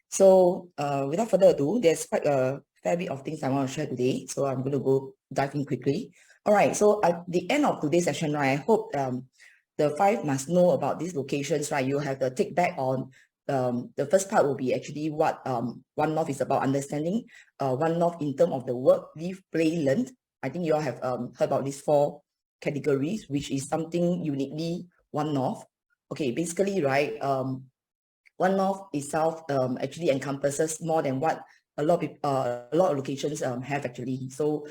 So without further ado, there's quite a fair bit of things I want to share today. So I'm going to go dive in quickly. All right, so at the end of today's session, right, I hope the five must know about these locations, right? You have the take back on the first part will be actually what One North is about, understanding One North in terms of the work, live, play, learn. I think you all have heard about these four categories, which is something uniquely One North. Okay, basically, right, One North itself actually encompasses more than what a lot of locations have actually. So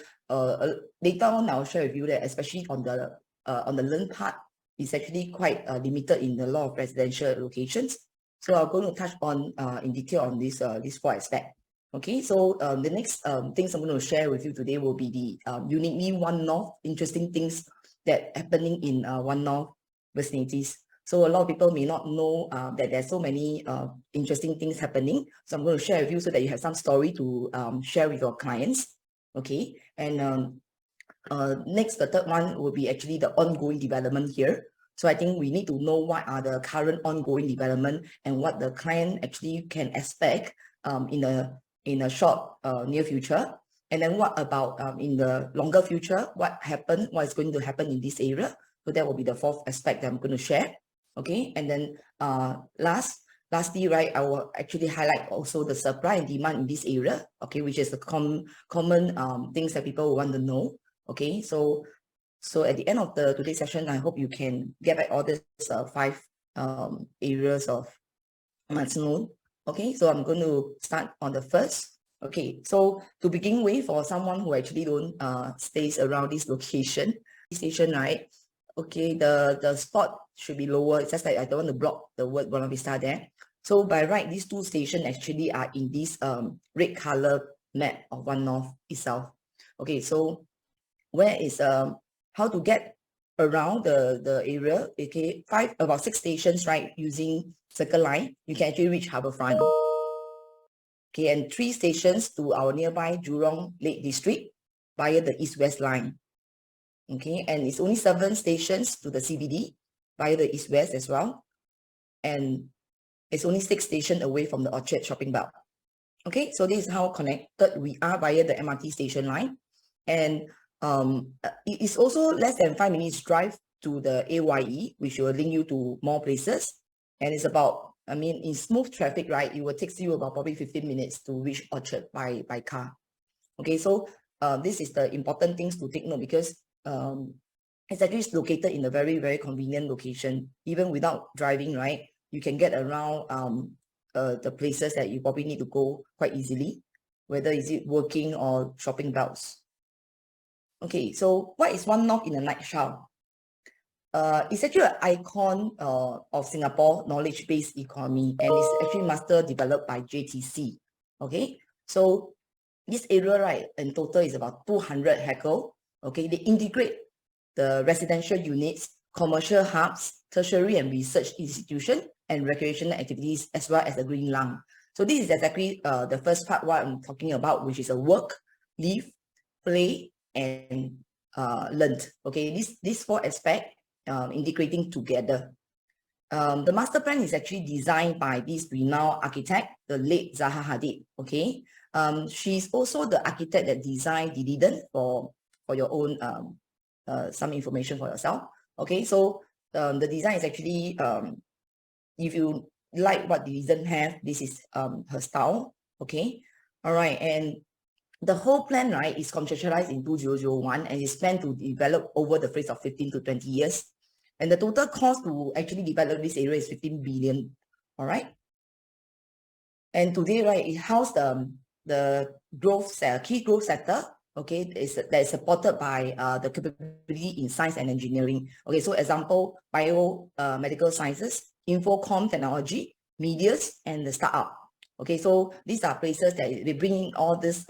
later on, I'll share with you that especially on the learn part, it's actually quite limited in a lot of residential locations. So I'm going to touch on in detail on these four aspects. Okay, so the next things I'm going to share with you today will be the uniquely One North interesting things that happening in One North vicinities. So a lot of people may not know that there's so many interesting things happening. So I'm going to share with you so that you have some story to share with your clients. Okay, and next, the third one will be actually the ongoing development here. So I think we need to know what are the current ongoing development and what the client actually can expect in a short near future. And then what about in the longer future, what is going to happen in this area. So that will be the fourth aspect that I'm going to share. Okay, and then lastly, right, I will actually highlight also the supply and demand in this area, okay, which is the common things that people want to know. Okay, so at the end of today's session, I hope you can get back all these five areas of must know. Okay, so I'm going to start on the first. Okay, so to begin with, for someone who actually don't stays around this location, right? Okay, the spot should be lower. It's just like I don't want to block the word Buona Vista there. So by right, these two stations actually are in this red color map of One North itself. Okay, so where is how to get around the area? Okay, about 6 stations, right? Using Circle Line, you can actually reach Harbourfront. Okay, and 3 stations to our nearby Jurong Lake District via the East-West line. Okay, and it's only 7 stations to the CBD via the East-West as well. And it's only 6 stations away from the Orchard shopping belt. Okay, so this is how connected we are via the MRT station line. And it is also less than 5 minutes drive to the AYE, which will link you to more places. And it's about, I mean, in smooth traffic, right, it will take you about probably 15 minutes to reach Orchard by car. Okay, so this is the important things to take note, because it's actually located in a very, very convenient location. Even without driving, right, you can get around the places that you probably need to go quite easily, whether is it working or shopping belts. Okay, so what is One North in a nutshell? It's actually an icon of Singapore knowledge-based economy, and it's actually master developed by JTC. Okay, so this area, right, in total is about 200 hectares. Okay, they integrate the residential units, commercial hubs, tertiary and research institution, and recreational activities, as well as the green lung. So this is exactly the first part what I'm talking about, which is a work, live, play, and learn. Okay, these 4 aspects integrating together. The master plan is actually designed by this renowned architect, the late 𝓴𝓸𝓸𝓀. Okay, she's also the architect that designed Dividend for your own some information for yourself. Okay, so the design is actually if you like what Dividend have, this is her style. Okay, all right, and the whole plan, right, is conceptualized in 2001 and is planned to develop over the phase of 15 to 20 years. And the total cost to actually develop this area is 15 billion. All right. And today, right, it houses the key growth sector. Okay, that is supported by the capability in science and engineering. Okay, so example, medical sciences, infocom technology, medias, and the startup. Okay, so these are places that they bring in all this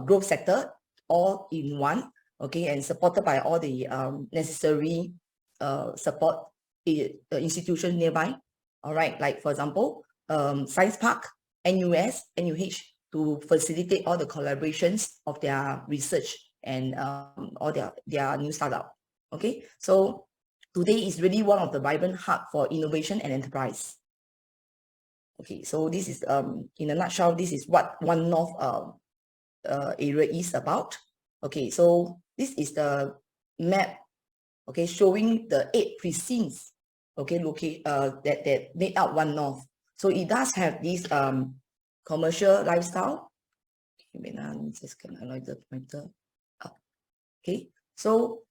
growth sector all in one. Okay, and supported by all the necessary support institutions nearby. All right, like for example, Science Park, NUS, NUH, to facilitate all the collaborations of their research and all their new startup. Okay, so today is really one of the vibrant hub for innovation and enterprise. Okay, so this is in a nutshell, this is what One North area is about. Okay, so this is the map, okay, showing the 8 precincts, okay, that made up One North. So it does have this commercial lifestyle. Okay, so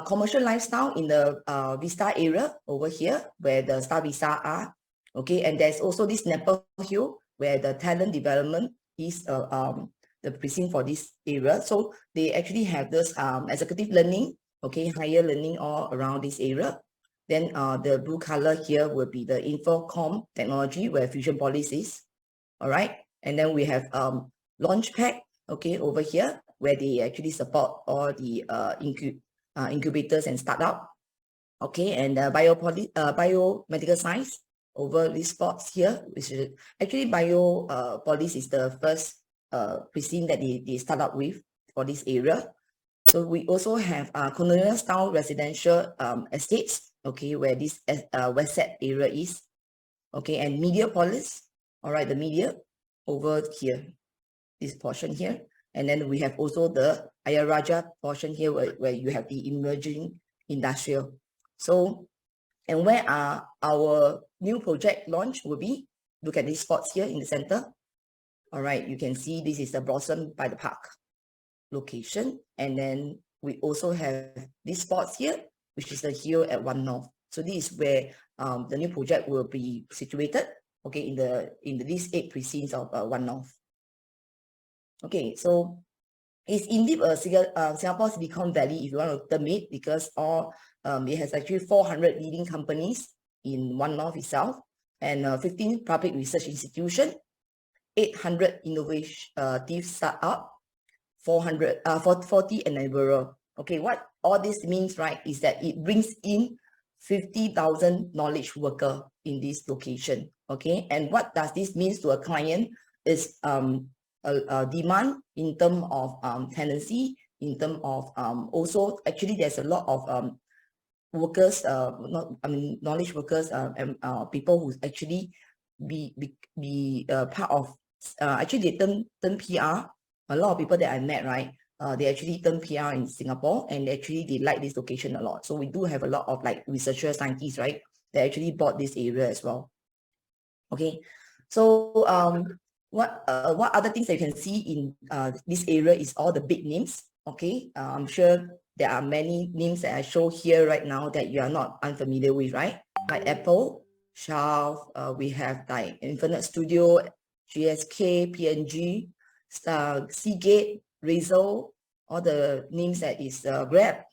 commercial lifestyle in the Vista area over here where the 𝓴𝓷𝓸𝓀𝓚 are. Okay, and there's also this 𝓃 Hill where the talent development is the precinct for this area. So they actually have this executive learning, okay, higher learning all around this area. Then the blue color here will be the Infocom technology where Fusionopolis is. All right, and then we have Launchpad, okay, over here where they actually support all the incubators and startup. Okay, and biomedical science over these spots here, which is actually Biopolis is the first precinct that they start up with for this area. So we also have colonial style residential estates, okay, where this West area is. Okay, and Mediapolis, all right, the media over here, this portion here. And then we have also the Ayer Rajah portion here where you have the emerging industrial. So, and where our new project launch will be, look at these spots here in the center. All right, you can see this is the Blossom by the Park location. And then we also have these spots here, which is the hill at One North. So this is where the new project will be situated, okay, in these 8 precincts of One North. Okay, so it's indeed a Singapore Silicon Valley, if you want to term it, because it has actually 400 leading companies in One North itself, and 15 public research institutions, 800 innovative startup, 40 enabler. Okay, what all this means, right, is that it brings in 50,000 knowledge worker in this location. Okay, and what does this mean to a client is a demand in terms of tenancy, in terms of also actually there's a lot of workers, knowledge workers and people who actually be part of actually they turn PR. A lot of people that I met, right, they actually turn PR in Singapore, and actually they like this location a lot. So we do have a lot of like researchers, scientists, right, that actually bought this area as well. Okay, so what other things that you can see in this area is all the big names. Okay, I'm sure there are many names that I show here right now that you are not unfamiliar with, right? Like Apple, Shelf, we have like Infinite Studio, GSK, PNG, Seagate, Razer, all the names that is Grab,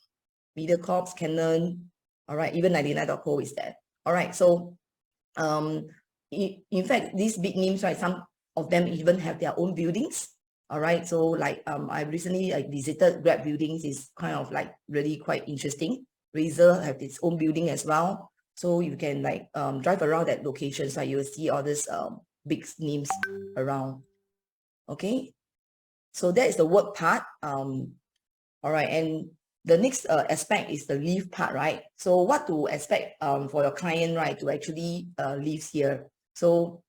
MediaCorp, Canon, all right, even 99.co is there. All right, so in fact, these big names, right, some of them even have their own buildings. All right, so like I recently visited Grab buildings. Is kind of like really quite interesting. Razer have its own building as well, so you can like drive around that location, so you will see all these big names around. Okay, so that is the work part. All right, and the next aspect is the live part, right? So what to expect for your client, right, to actually live here. So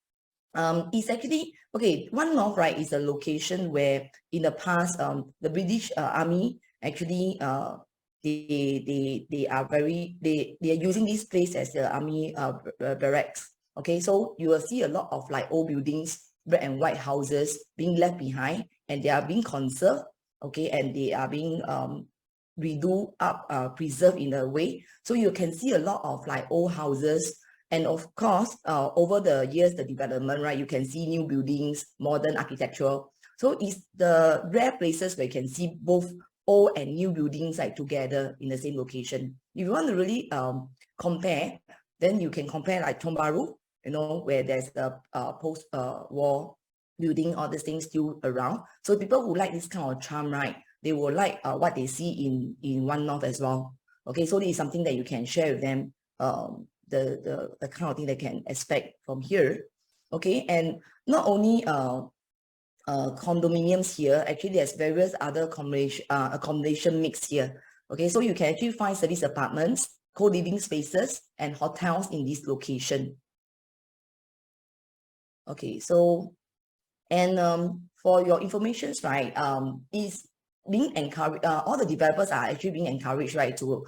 it's actually, okay, One North, right, is a location where in the past, the British Army actually, they are using this place as the army barracks. Okay, so you will see a lot of like old buildings, red and white houses being left behind, and they are being conserved, okay, and they are being redo up, preserved in a way. So you can see a lot of like old houses. And of course, over the years, the development, right, you can see new buildings, modern architecture. So it's the rare places where you can see both old and new buildings like together in the same location. If you want to really compare, then you can compare like Tiong Bahru, you know, where there's the post-war building, all these things still around. So people who like this kind of charm, right, they will like what they see in One North as well. Okay, so this is something that you can share with them. The kind of thing they can expect from here. Okay, and not only condominiums here, actually there's various other accommodation mix here. Okay, so you can actually find service apartments, co-living spaces, and hotels in this location. Okay, so and for your informations, right, is being encouraged, all the developers are actually being encouraged, right, to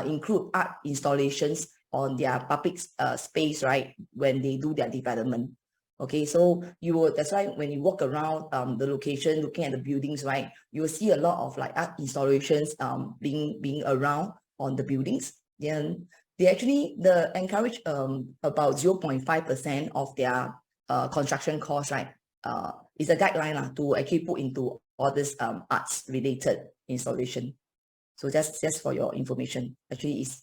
include art installations on their public space, right, when they do their development. Okay, so that's why when you walk around the location, looking at the buildings, right, you will see a lot of like art installations being around on the buildings. Then they actually encourage about 0.5% of their construction cost, right, is a guideline to actually put into all this arts related installation. So just for your information, actually is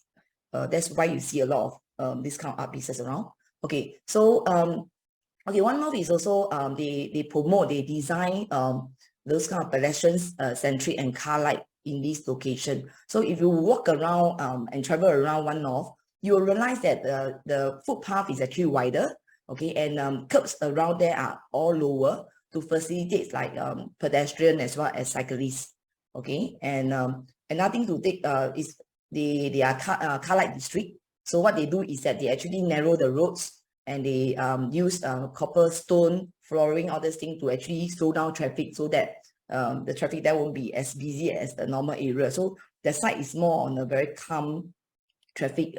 that's why you see a lot of this kind of art pieces around. Okay, so okay, one more is also they promote, they design those kind of pedestrians centric and car light in this location. So if you walk around and travel around One North, you will realize that the footpath is actually wider. Okay, and curbs around there are all lower to facilitate like pedestrian as well as cyclists. Okay, and another thing to take is they are car light district. So what they do is that they actually narrow the roads and they use copper stone flooring, all this thing to actually slow down traffic so that the traffic there won't be as busy as the normal area. So the site is more on a very calm traffic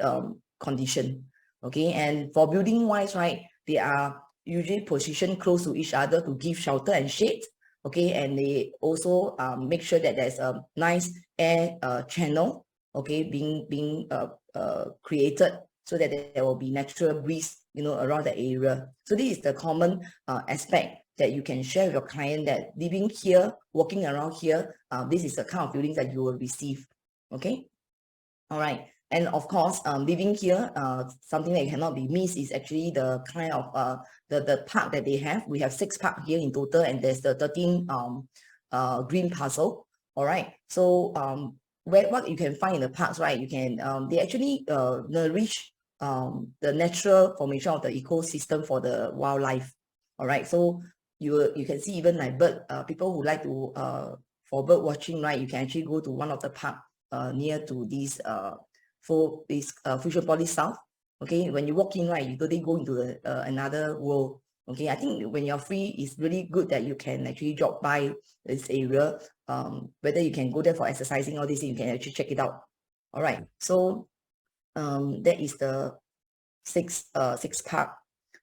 condition. Okay, and for building wise, right, they are usually positioned close to each other to give shelter and shade. Okay, and they also make sure that there's a nice air channel, okay, being created so that there will be natural breeze, you know, around the area. So this is the common aspect that you can share with your client, that living here, walking around here, this is the kind of buildings that you will receive. Okay, all right. And of course, living here, something that cannot be missed is actually the kind of the park that they have. We have 6 parks here in total, and there's the 13 green parcel. All right. So what you can find in the parks, right? You can they actually nourish the natural formation of the ecosystem for the wildlife. All right. So you can see even like people who like to for bird watching, right? You can actually go to one of the park near to this Fusionopolis South. Okay, when you walk in, right, you totally go into the another world. Okay, I think when you're free, it's really good that you can actually drop by this area. Whether you can go there for exercising, all this, you can actually check it out. All right, so that is the six park.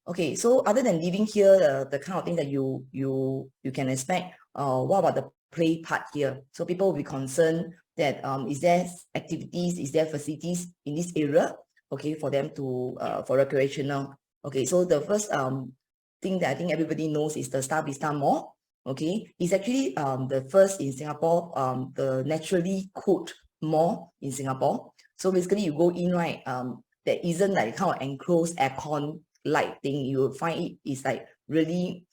Okay, so other than living here, the kind of thing that you can expect, what about the play part here? So people will be concerned that is there activities, is there facilities in this area, okay, for them to for recreational. Okay, so the first thing that I think everybody knows is the 𝓴𝓷𝓸𝓀 Mall. Okay, it's actually the first in Singapore, the naturally cooled mall in Singapore. So basically you go in, right, there isn't like kind of enclosed aircon light thing. You will find it is like really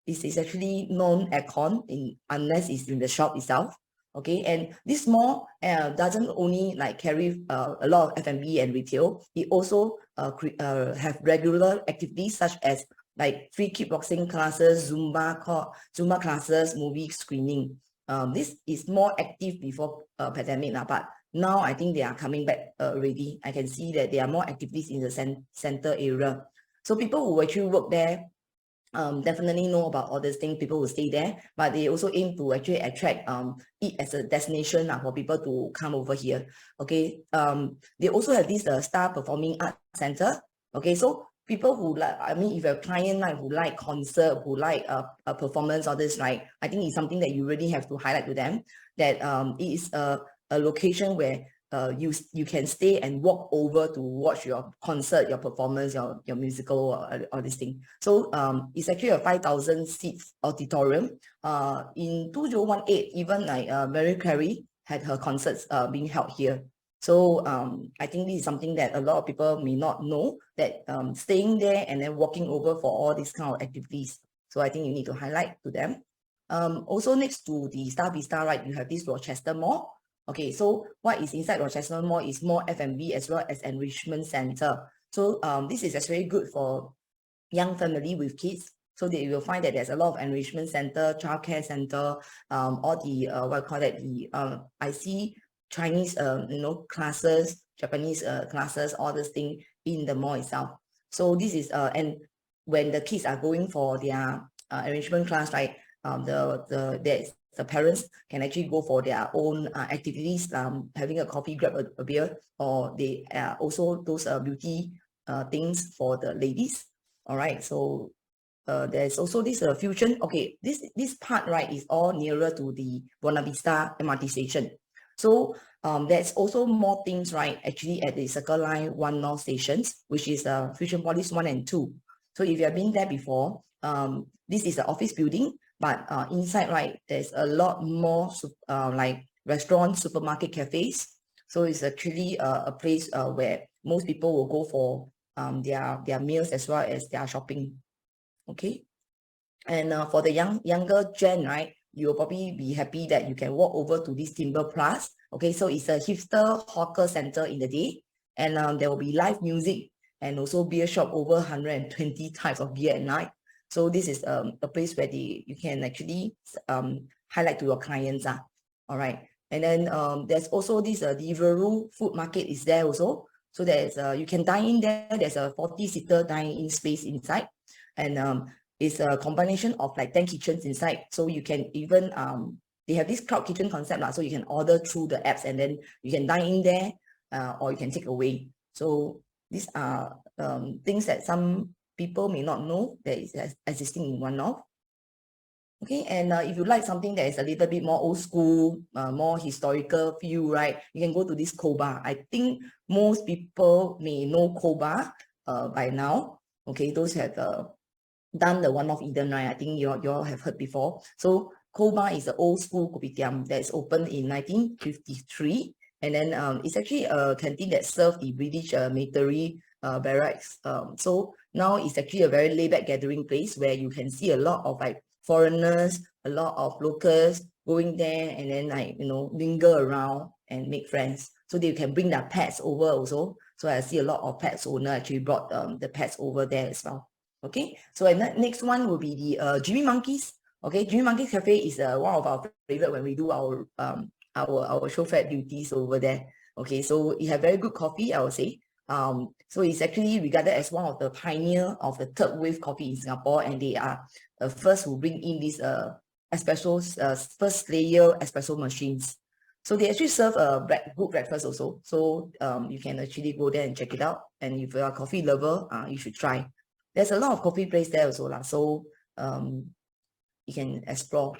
it's actually non-aircon unless it's in the shop itself. Okay, and this mall doesn't only like carry a lot of F&B and retail. It also have regular activities such as like free kickboxing classes, Zumba classes, movie screening. This is more active before pandemic now, but now I think they are coming back already. I can see that there are more activities in the center area. So people who actually work there definitely know about all these things. People will stay there, but they also aim to actually attract it as a destination for people to come over here. Okay, they also have this Star Performing Arts Center. Okay, so people who like, I mean, if you're a client like who like concert, who like a performance, all this, right, I think it's something that you really have to highlight to them, that it is a location where you can stay and walk over to watch your concert, your performance, your musical, or this thing. So it's actually a 5,000 seats auditorium. In 2018, even like Mariah Carey had her concerts being held here. So I think this is something that a lot of people may not know, that staying there and then walking over for all these kind of activities. So I think you need to highlight to them. Also next to the 𝓴𝓷𝓸𝓀, right, you have this Rochester Mall. Okay, so what is inside Rochester Mall is more F&B as well as enrichment center. So this is actually good for young family with kids. So they will find that there's a lot of enrichment center, childcare center, all the what I call it, the I see Chinese classes, Japanese classes, all this thing in the mall itself. So this is and when the kids are going for their arrangement class, right, the parents can actually go for their own activities, having a coffee, grab a beer, or they also those beauty things for the ladies. All right, so there's also this fusion. Okay, this part, right, is all nearer to the Buona Vista MRT station. So there's also more things, right, actually at the Circle Line 1 North stations, which is Fusionopolis 1 and 2. So if you have been there before, this is the office building, but inside, right, there's a lot more like restaurants, supermarket, cafes. So it's actually a place where most people will go for their meals as well as their shopping. Okay, and for the younger gen, right, you'll probably be happy that you can walk over to this Timber Plus. Okay, so it's a hipster hawker center in the day, and there will be live music and also beer shop, over 120 types of beer at night. So this is a place where you can actually highlight to your clients. All right, and then there's also this Deliveroo food market is there also. So there's you can dine in there. There's a 40-seater dine-in space inside, and it's a combination of like 10 kitchens inside. So you can even they have this cloud kitchen concept so you can order through the apps, and then you can dine in there, or you can take away. So these are things that some people may not know that is existing in One North. Okay, and if you like something that is a little bit more old school, more historical feel, right, you can go to this 𝓂 bar. I think most people may know 𝓂 bar by now. Okay, those have done the One North Eden, right? I think you all have heard before. So 𝓂 bar is the old school kopitiam that's opened in 1953, and then it's actually a canteen that served the British military barracks. So now it's actually a very laid-back gathering place where you can see a lot of like foreigners, a lot of locals going there, and then like linger around and make friends. So they can bring their pets over also. So I see a lot of pets owner actually brought the pets over there as well. Okay, so and next one will be the Jimmy Monkey's. Okay, Jimmy Monkey's Cafe is one of our favorite when we do our chauffeur duties over there. Okay, so it have very good coffee, I would say. So it's actually regarded as one of the pioneer of the third wave coffee in Singapore, and they are first who bring in these espresso first layer espresso machines. So they actually serve a good breakfast also. So you can actually go there and check it out. And if you're a coffee lover, you should try. There's a lot of coffee place there also so you can explore.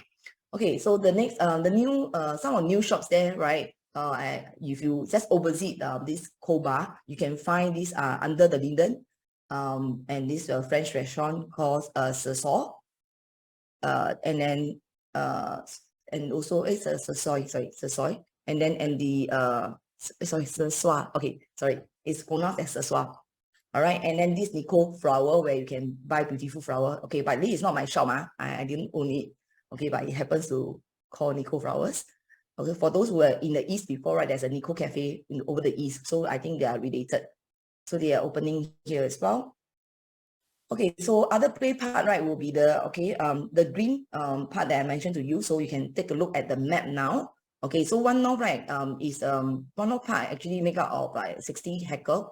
Okay, so the next the new some of new shops there, right? If you just opposite this 𝓂 bar, you can find this under the Linden, and this French restaurant called 𝓴 and then and also it's 𝓴, and then the 𝓴. Okay, sorry, it's pronounced as 𝓴. All right, and then this Nicole flower where you can buy beautiful flower. Okay, but this is not my shop. I didn't own it. Okay, but it happens to call Nicole Flowers. Okay, for those who were in the east before, right, there's a Nicole Cafe over the east. So I think they are related. So they are opening here as well. Okay, so other play part, right, will be the green part that I mentioned to you. So you can take a look at the map now. Okay, so One North, right, is One North Park actually make up of like 60 hectare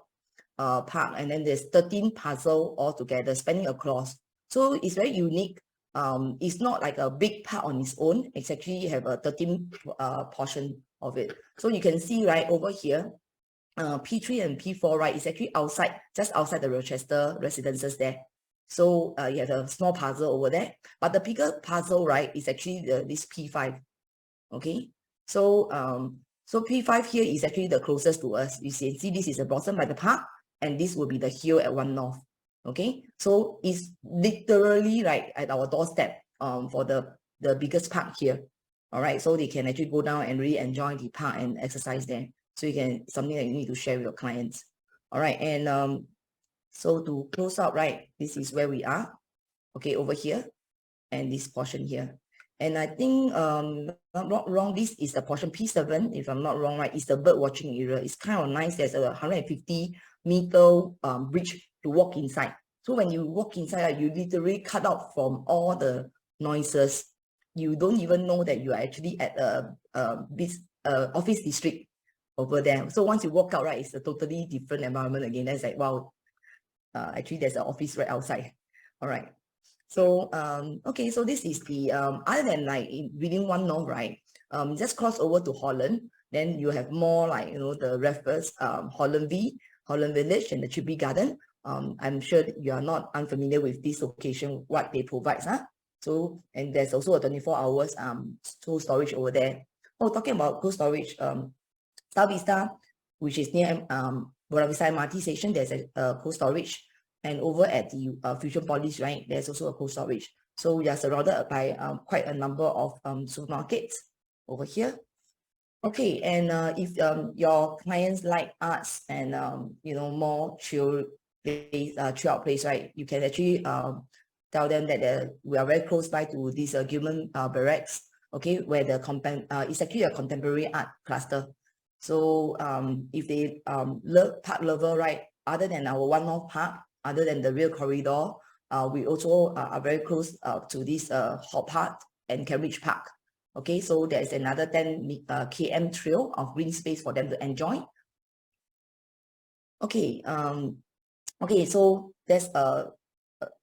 park, and then there's 13 puzzle all together spanning across. So it's very unique. It's not like a big part on its own. It's actually have a 13 portion of it. So you can see right over here, P3 and P4, right, is actually outside, just outside the Rochester residences there. So you have a small puzzle over there, but the bigger puzzle, right, is actually this P5. Okay, so so P5 here is actually the closest to us. You see this is the bottom by the park, and this will be the hill at One North. Okay, so it's literally right at our doorstep for the biggest park here. All right, so they can actually go down and really enjoy the park and exercise there. So you can, something that you need to share with your clients. All right, and so to close out, right, this is where we are. Okay, over here, and this portion here. And I think not wrong, this is the portion P7, if I'm not wrong, right, is the bird watching area. It's kind of nice. There's a 150-meter bridge to walk inside. So when you walk inside, you literally cut out from all the noises. You don't even know that you are actually at this office district over there. So once you walk out, right, it's a totally different environment again. That's like, wow, actually there's an office right outside. All right. So okay, so this is the other than like within One North, right? Just cross over to Holland, then you have more like the Raffles Holland V, Holland Village, and the Chippy Garden. I'm sure you are not unfamiliar with this location, what they provide, huh? So, and there's also a 24 hours cold storage over there. Oh, talking about cold storage, Star Vista, which is near Buona Vista MRT station, there's a cold storage. And over at the Fusionopolis, right, there's also a cold storage. So we are surrounded by quite a number of supermarkets over here. Okay, and if your clients like arts and more chill out place, right, you can actually tell them that we are very close by to this Gilman Barracks, okay, where the it's actually a contemporary art cluster. So if they love park lover, right, other than our One North Park, other than the real corridor, we also are very close to this Hop Park and Cambridge Park. Okay, so there's another 10 km trail of green space for them to enjoy. Okay, okay, so there's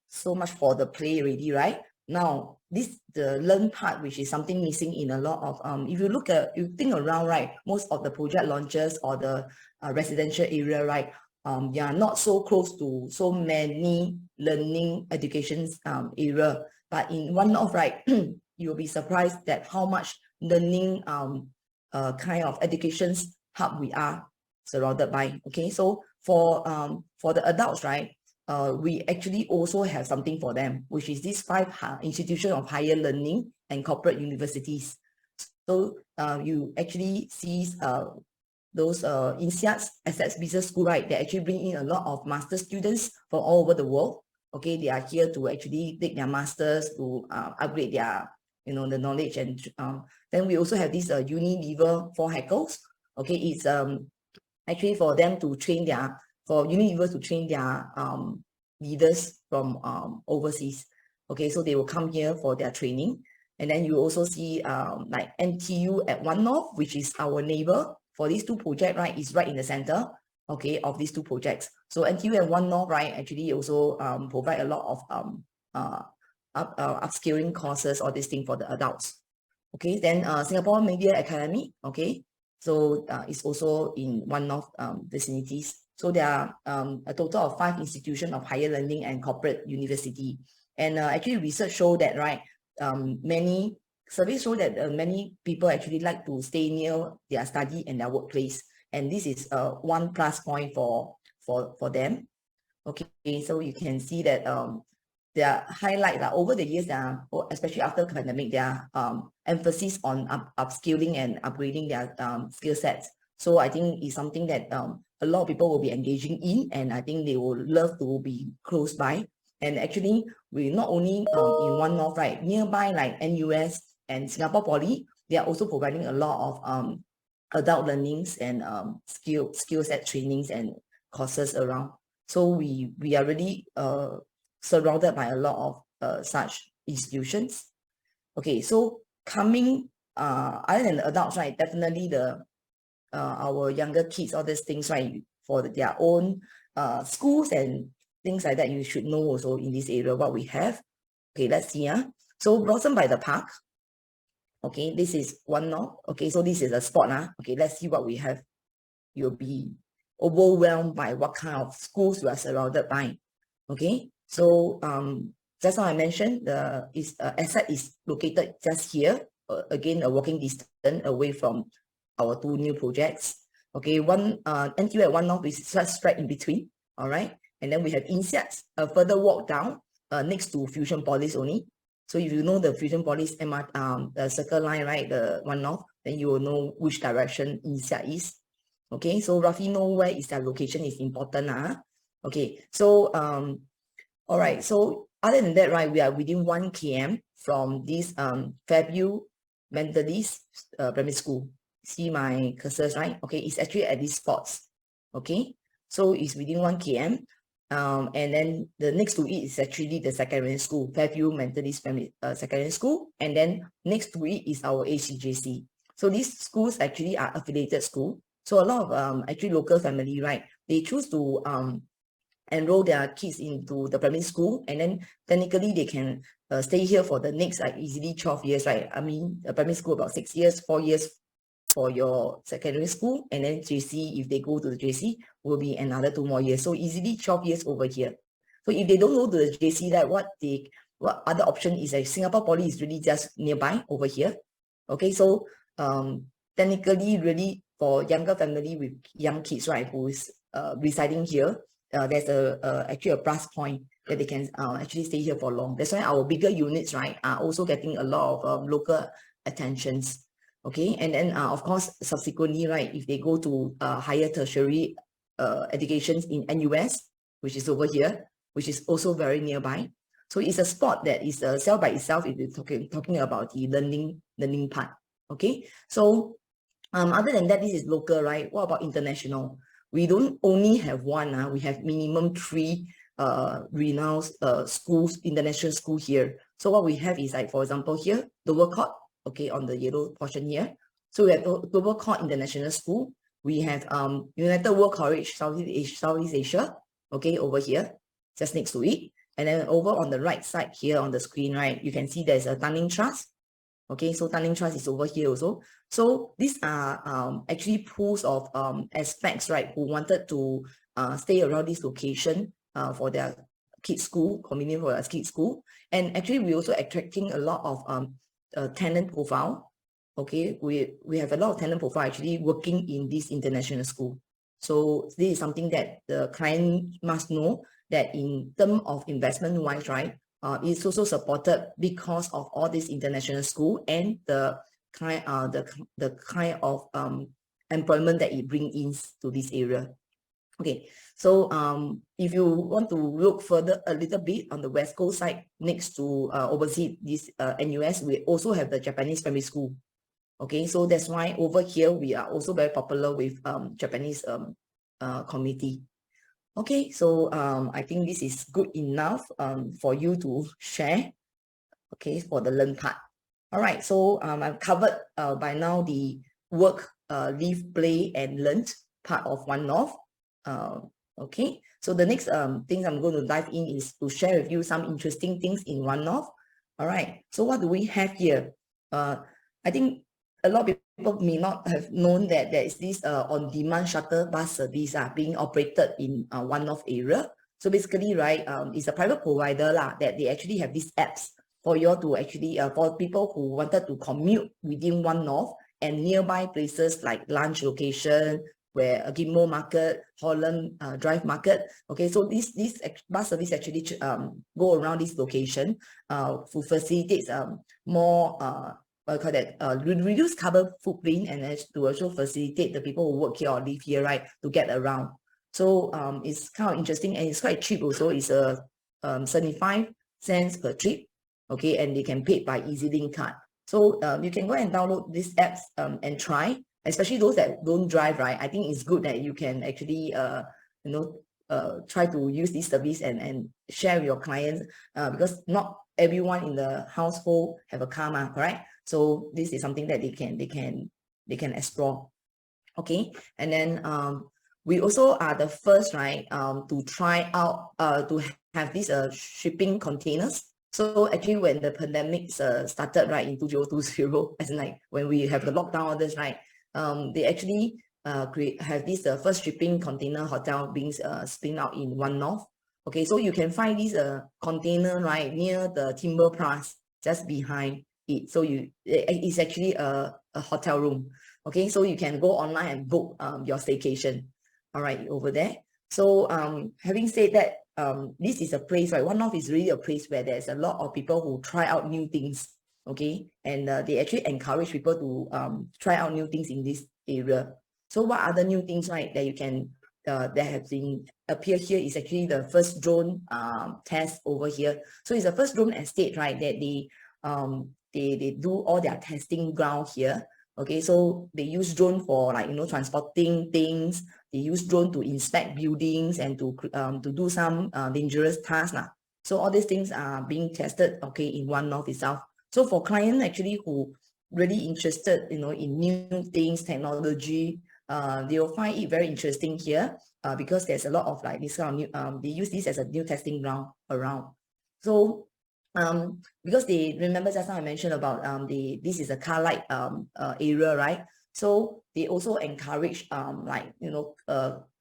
so much for the play already, right? Now, the learn part, which is something missing in a lot of if you think around, right, most of the project launches or the residential area, right, they are not so close to so many learning educations area. But in One North, right, you'll be surprised that how much learning kind of educations hub we are surrounded by. Okay, so for the adults, right, we actually also have something for them, which is these 5 institutions of higher learning and corporate universities. So you actually see those INSEAD's Assets Business School, right? They actually bring in a lot of master students from all over the world. Okay, they are here to actually take their masters to upgrade their the knowledge. And then we also have this Unilever for hackers. Okay, it's actually for them to train Unilever to train their leaders from overseas. Okay, so they will come here for their training. And then you also see like NTU at One North, which is our neighbor for these 2 projects, right, is right in the center, okay, of these 2 projects. So NTU and One North, right, actually also provide a lot of upskilling courses or this thing for the adults. Okay, then Singapore Media Academy, okay, so it's also in One North vicinities. So there are a total of 5 institutions of higher learning and corporate university. And actually research show that, right, many surveys show that many people actually like to stay near their study and their workplace. And this is one plus point for them. Okay, so you can see that their highlight over the years, especially after the pandemic, their emphasis on upskilling and upgrading their skill sets. So I think it's something that a lot of people will be engaging in, and I think they will love to be close by. And actually, we not only in One North, right, nearby like NUS and Singapore Poly, they are also providing a lot of adult learnings and skill set trainings and courses around. So we are really surrounded by a lot of such institutions. Okay, so coming other than the adults, right, definitely our younger kids, all these things, right, for their own schools and things like that, you should know also in this area what we have. Okay, let's see. So Blossom by the Park. Okay, this is One North. Okay, so this is a spot. Okay, let's see what we have. You'll be overwhelmed by what kind of schools you are surrounded by. Okay, so just now I mentioned the asset is located just here. Again, a walking distance away from our 2 new projects. Okay, one NTU at One North is just right in between. All right, and then we have INSEAD's a further walk down next to Fusionopolis only. So if you know the Fusionopolis the circle line, right, the One North, then you will know which direction INSEAD is. Okay, so roughly know where is their location is important. Okay, so all right, so other than that, right, we are within 1 km from this Fairview Methodist Primary School. See my cursors, right? Okay, it's actually at these spots. Okay, so it's within 1 km. And then the next to it is actually the secondary school, Fairview Methodist Secondary School. And then next to it is our ACJC. So these schools actually are affiliated school. So a lot of actually local family, right, they choose to enroll their kids into the primary school, and then technically they can stay here for the next easily 12 years, right? I mean, primary school about 6 years, 4 years for your secondary school, and then JC, if they go to the JC, will be another 2 more years. So easily 12 years over here. So if they don't go to the JC, that what other option is Singapore Poly is really just nearby over here. Okay, so technically really for younger family with young kids, right, who is residing here, there's actually a plus point that they can actually stay here for long. That's why our bigger units, right, are also getting a lot of local attentions. Okay, and then of course subsequently, right, if they go to higher tertiary educations in NUS, which is over here, which is also very nearby. So it's a spot that is self by itself if you're talking about the learning part. Okay, so other than that, this is local, right? What about international? We don't only have one, we have minimum 3 renowned schools, international school here. So what we have is, like, for example, here, Dover Court, okay, on the yellow portion here. So we have Dover Court International School. We have United World College, Southeast Asia, okay, over here, just next to it. And then over on the right side here on the screen, right, you can see there's a 𝓟𝓸𝓻𝓴. Okay, so 𝓟𝓸𝓻𝓴 is over here also. So these are actually pools of aspects, right, who wanted to stay around this location for their kids' school, convenient for their kids' school. And actually, we're also attracting a lot of tenant profile. Okay, we have a lot of tenant profile actually working in this international school. So this is something that the client must know, that in terms of investment wise, right, it's also supported because of all this international school and the kind of employment that it brings in to this area. Okay, so if you want to look further a little bit on the West Coast side, next to overseas this NUS, we also have the Japanese primary school. Okay, so that's why over here we are also very popular with Japanese community. Okay, so I think this is good enough for you to share, okay, for the learn part. All right, so I've covered by now the work, live, play, and learn part of One North. Okay, so the next thing I'm going to dive in is to share with you some interesting things in One North. All right, so what do we have here? I think a lot of people may not have known that there is this on-demand shuttle bus service being operated in One North area. So basically, right, it's a private provider that they actually have these apps for you to actually, for people who wanted to commute within One North and nearby places like lunch location, where Ghim Moh Market, Holland Drive Market. Okay, so this bus service actually go around this location to facilitate more reduce carbon footprint, and to also facilitate the people who work here or live here, right, to get around. So it's kind of interesting, and it's quite cheap also. It's 75 cents per trip, okay, and they can pay by EasyLink card. So you can go and download these apps and try, especially those that don't drive, right? I think it's good that you can actually try to use this service and share with your clients, because not everyone in the household have a car, correct? So this is something that they can explore. Okay, and then we also are the first, right, to try out to have these shipping containers. So actually, when the pandemic started, right, in 2020, as in like when we have the lockdown, all this, right, they actually have this first shipping container hotel being spin out in One North. Okay, so you can find this container, right, near the Timber Plus, just behind it. So it's actually a hotel room. Okay, so you can go online and book your staycation, all right, over there. So having said that, this is a place, right, One North is really a place where there's a lot of people who try out new things, okay, and they actually encourage people to try out new things in this area. So what other new things, right, that you can that have been appear here is actually the first drone test over here. So it's the first drone estate, right, that they do all their testing ground here. Okay, so they use drone for, like, transporting things. They use drone to inspect buildings and to do some dangerous tasks. So all these things are being tested, okay, in One North itself. So for clients actually who really interested, in new things, technology, they will find it very interesting here. because there's a lot of like this kind of new, they use this as a new testing ground around. So because they remember just now I mentioned about this is a car light area, right? So they also encourage like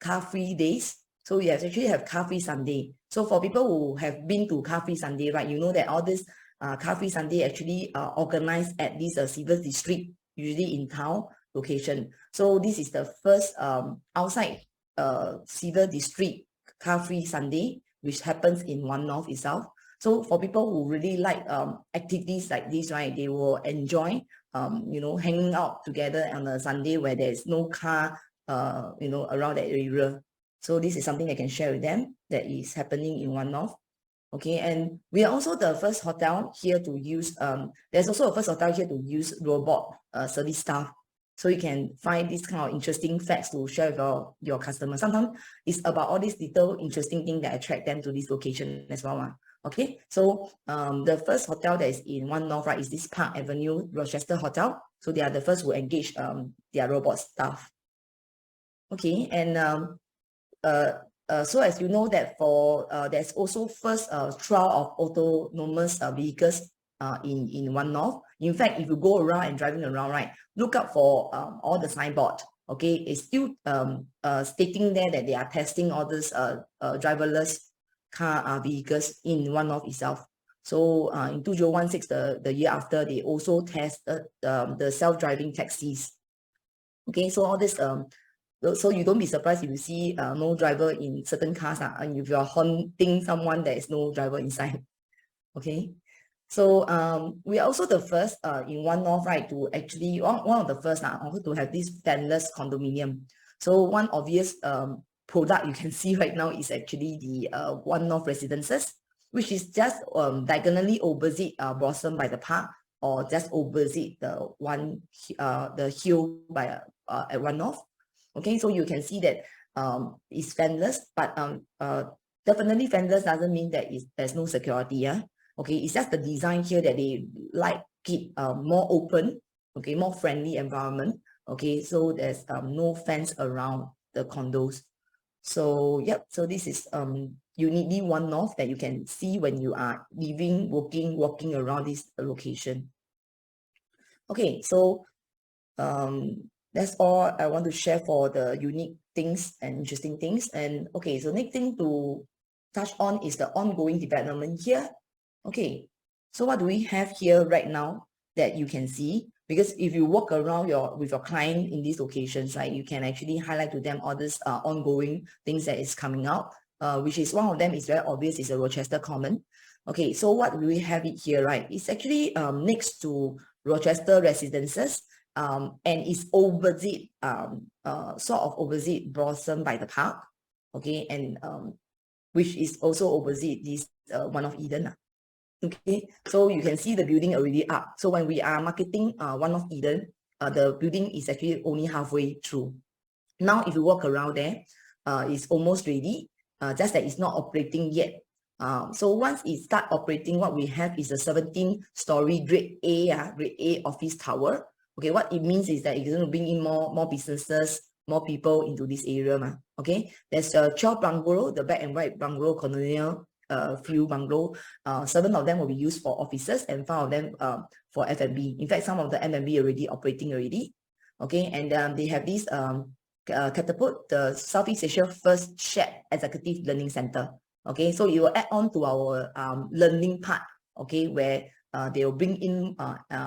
car free days. So you actually have car free Sunday. So for people who have been to car free Sunday, right, you know that all this car free Sunday actually organized at this civil district, usually in town location. So this is the first outside civil district car free Sunday, which happens in One North itself. So for people who really like activities like this, right, they will enjoy hanging out together on a Sunday where there's no car around that area. So this is something I can share with them that is happening in One North. Okay, and we are also the first hotel here to use there's also a first hotel here to use robot service staff. So you can find this kind of interesting facts to share with your customers. Sometimes it's about all these little interesting things that attract them to this location as well. Okay, so the first hotel that is in One North, right, is this Park Avenue Rochester Hotel. So they are the first who engage their robot staff. Okay, and so as you know that for there's also first trial of autonomous vehicles in One North. In fact, if you go around and driving around, right, look out for all the signboard. Okay, it's still stating there that they are testing all this driverless car vehicles in One North itself. So in 2016, the year after, they also tested the self-driving taxis. Okay, so all this so you don't be surprised if you see no driver in certain cars and if you're haunting someone, there is no driver inside. Okay, so we are also the first in One North, right, to actually one of the first also to have this fanless condominium. So one obvious product you can see right now is actually the One North Residences, which is just diagonally opposite Blossom by the Park, or just opposite the hill by at One North. Okay, so you can see that it's fanless, but definitely fanless doesn't mean that there's no security. Yeah, okay, it's just the design here that they like it more open, okay, more friendly environment. Okay, so there's no fence around the condos. So yep, so this is uniquely One North that you can see when you are living, walking around this location. Okay, so that's all I want to share for the unique things and interesting things. And okay, so next thing to touch on is the ongoing development here. Okay, so what do we have here right now that you can see? Because if you walk around with your client in these locations, right, you can actually highlight to them all this ongoing things that is coming out, which is one of them is very obvious, is a Rochester Common. Okay, so what do we have it here, right? It's actually next to Rochester Residences. And it's opposite, sort of opposite Blossom by the Park, okay, and which is also opposite this One of Eden. Okay, so you can see the building already up. So when we are marketing One of Eden, the building is actually only halfway through. Now, if you walk around there, it's almost ready, just that it's not operating yet. So once it start operating, what we have is a 17-story grade A office tower. Okay, what it means is that it's going to bring in more businesses, more people into this area. Okay, there's 12 bungalow, the black and white bungalow, colonial few bungalow. 7 of them will be used for offices and 5 of them for F&B. In fact, some of the M&B already operating already. Okay, and they have this Catapult, the Southeast Asia first shared executive learning center. Okay, so it will add on to our learning part. Okay, where they will bring in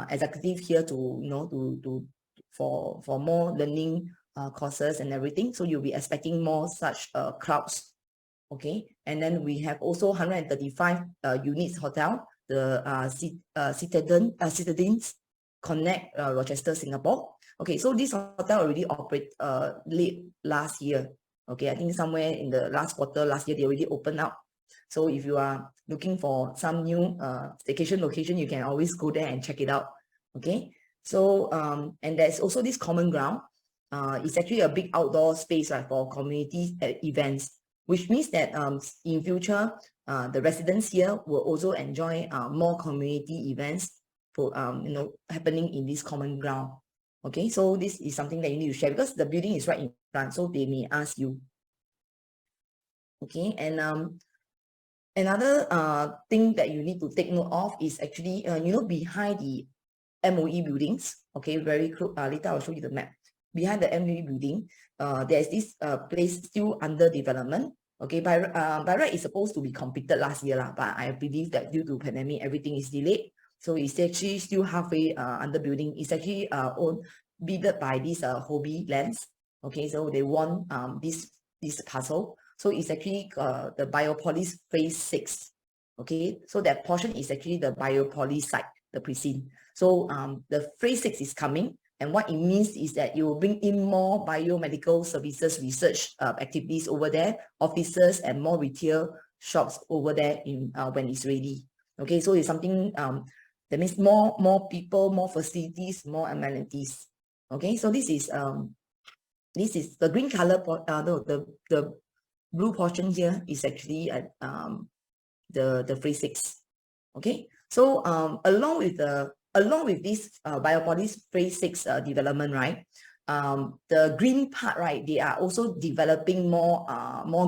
executive here to for more learning courses and everything. So you'll be expecting more such crowds. Okay, and then we have also 135 units hotel, the Citadines Connect Rochester, Singapore. Okay, so this hotel already operate late last year. Okay, I think somewhere in the last quarter last year they already opened up. So if you are looking for some new staycation location, you can always go there and check it out. Okay, so and there's also this common ground. It's actually a big outdoor space, right, for community events, which means that in future the residents here will also enjoy more community events for happening in this common ground. Okay, so this is something that you need to share because the building is right in front, so they may ask you. Okay, and another thing that you need to take note of is actually behind the MOE buildings. Okay, very close. Later I'll show you the map. Behind the MOE building, there's this place still under development. Okay, by right it's supposed to be completed last year lah, but I believe that due to pandemic everything is delayed. So it's actually still halfway under building. It's actually bidded by this Hobby Lands. Okay, so they won this parcel. So it's actually the Biopolis Phase 6. Okay, so that portion is actually the Biopolis site, the precinct. So the Phase 6 is coming, and what it means is that you will bring in more biomedical services research activities over there, offices and more retail shops over there in when it's ready. Okay, so it's something that means more people, more facilities, more amenities. Okay, so this is the green color, the blue portion here is actually at the Phase 6. Okay, so along with this Biopolis Phase 6 development, right? The green part, right? They are also developing more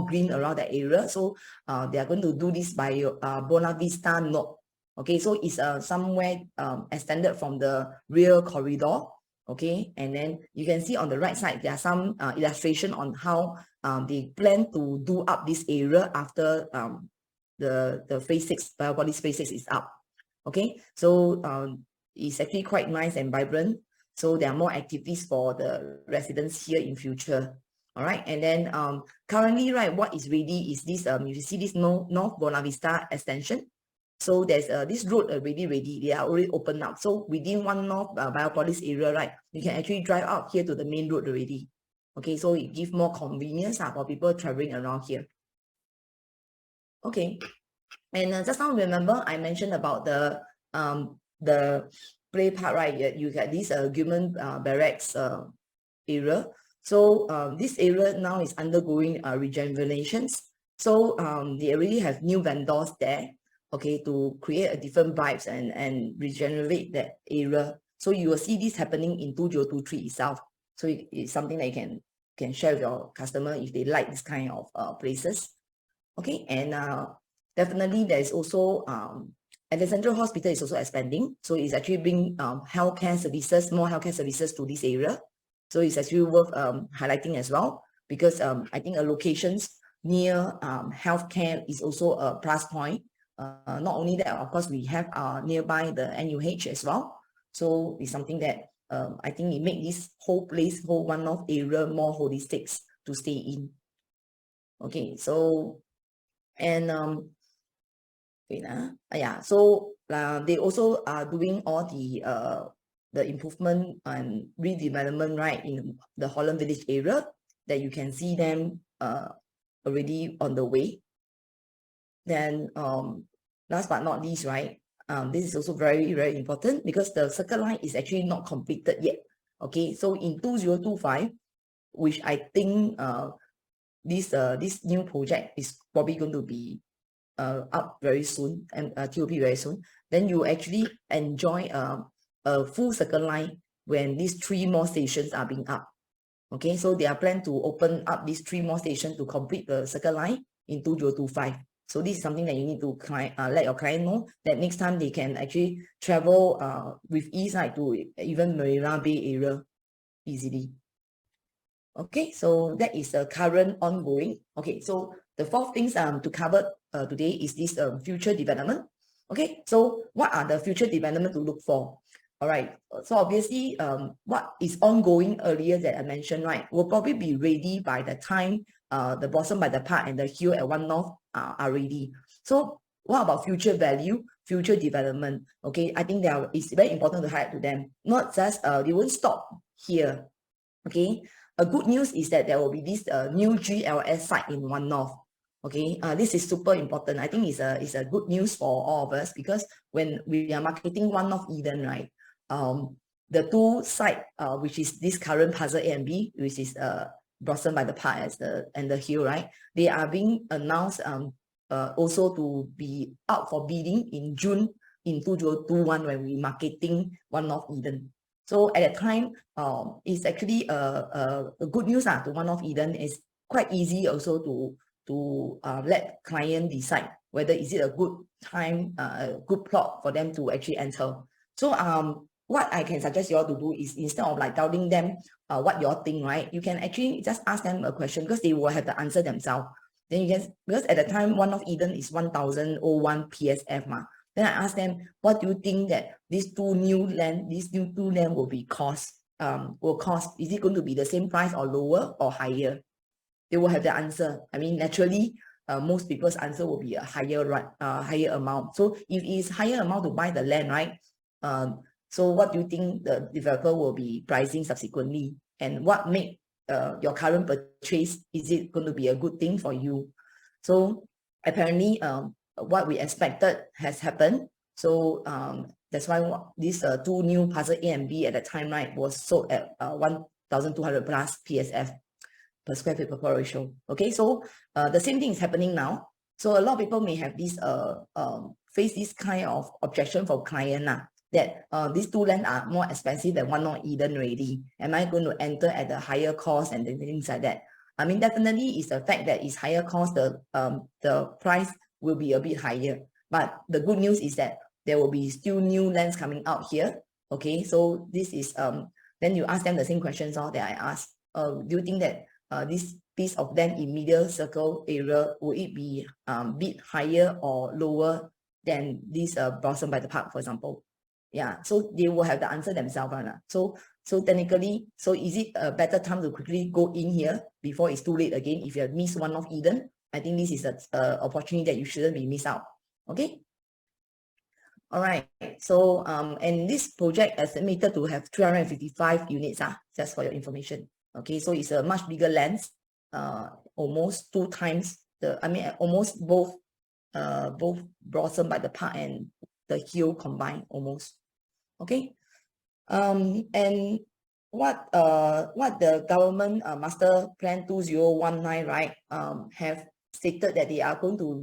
green around that area. So they are going to do this by Buona Vista node. Okay, so it's somewhere extended from the rear corridor. Okay, and then you can see on the right side there are some illustration on how they plan to do up this area after the Phase 6, Biopolis Phase 6 is up. Okay, so it's actually quite nice and vibrant. So there are more activities for the residents here in future. All right, and then currently, right, what is ready is this you see this North Buona Vista extension. So there's this road already ready. They are already open up. So within one North Biopolis area, right, you can actually drive out here to the main road already. Okay, so it gives more convenience for people traveling around here. Okay, and just now remember I mentioned about the play part, right? You got this Gilman Barracks area. So this area now is undergoing rejuvenations. So they already have new vendors there. Okay, to create a different vibes and regenerate that area. So you will see this happening in 2023 itself. So it's something that you can share with your customer if they like this kind of places. Okay, and definitely there is also Alexandra Hospital is also expanding. So it's actually bringing healthcare services, more healthcare services to this area. So it's actually worth highlighting as well, because I think a locations near healthcare is also a plus point. Not only that, of course, we have nearby the NUH as well. So it's something that I think it makes this whole place, whole One North area more holistic to stay in. Okay, so and yeah, so they also are doing all the improvement and redevelopment, right, in the Holland Village area, that you can see them already on the way. Then last but not least, right, this is also very, very important, because the Circle Line is actually not completed yet. Okay, so in 2025, which I think this new project is probably going to be up very soon, and TOP very soon, then you actually enjoy a full Circle Line when these 3 more stations are being up. Okay, so they are planned to open up these 3 more stations to complete the Circle Line in 2025. So this is something that you need to let your client know, that next time they can actually travel with ease, right, to even Marina Bay area easily. Okay, so that is the current ongoing. Okay, so the 4th things to cover today is this future development. Okay, so what are the future development to look for? All right, so obviously what is ongoing earlier that I mentioned, right, will probably be ready by the time the Blossom by the Park and the Hill at One North are ready. So what about future value, future development? Okay, I think it's very important to highlight to them, not just they won't stop here. Okay, a good news is that there will be this new GLS site in One North. Okay, this is super important. I think it's a good news for all of us, because when we are marketing One North Eden, right, the 2 site which is this current Puzzle A and B, which is Blossom by the Park and the Hill, right, they are being announced also to be out for bidding in June in 2021 when we marketing One North Eden. So at that time, it's actually a good news to One North Eden. It's quite easy also to let client decide whether is it a good time, a good plot for them to actually enter. So what I can suggest you all to do is, instead of like telling them what you all think, right, you can actually just ask them a question, because they will have the answer themselves. Then you can, because at the time one of Eden is 1001 PSF ma. Then I ask them, what do you think that these two new land will be cost? Is it going to be the same price or lower or higher? They will have the answer. I mean, naturally, most people's answer will be a higher amount. So if it's higher amount to buy the land, right? So what do you think the developer will be pricing subsequently? And what make your current purchase, is it going to be a good thing for you? So apparently, what we expected has happened. So that's why these two new parcel A and B at the time, right, was sold at 1,200 plus PSF per square feet per ratio. Okay, so the same thing is happening now. So a lot of people may have this face this kind of objection from client that these two lands are more expensive than one North Eden already. Am I going to enter at a higher cost and things like that? I mean, definitely it's the fact that it's higher cost, the price will be a bit higher. But the good news is that there will be still new lands coming out here. Okay, so this is then you ask them the same questions that I asked. Do you think that this piece of land in middle circle area, will it be bit higher or lower than this Blossom by the Park, for example? Yeah, so they will have the answer themselves. So technically, so is it a better time to quickly go in here before it's too late again? If you have missed one of Eden, I think this is an opportunity that you shouldn't be missed out. Okay. All right. So and this project is estimated to have 355 units. Just for your information. Okay, so it's a much bigger land, almost 2 times the. I mean, almost both Blossom by the Park and the Hill combined almost. Okay. And what the government master plan 2019, right, have stated that they are going to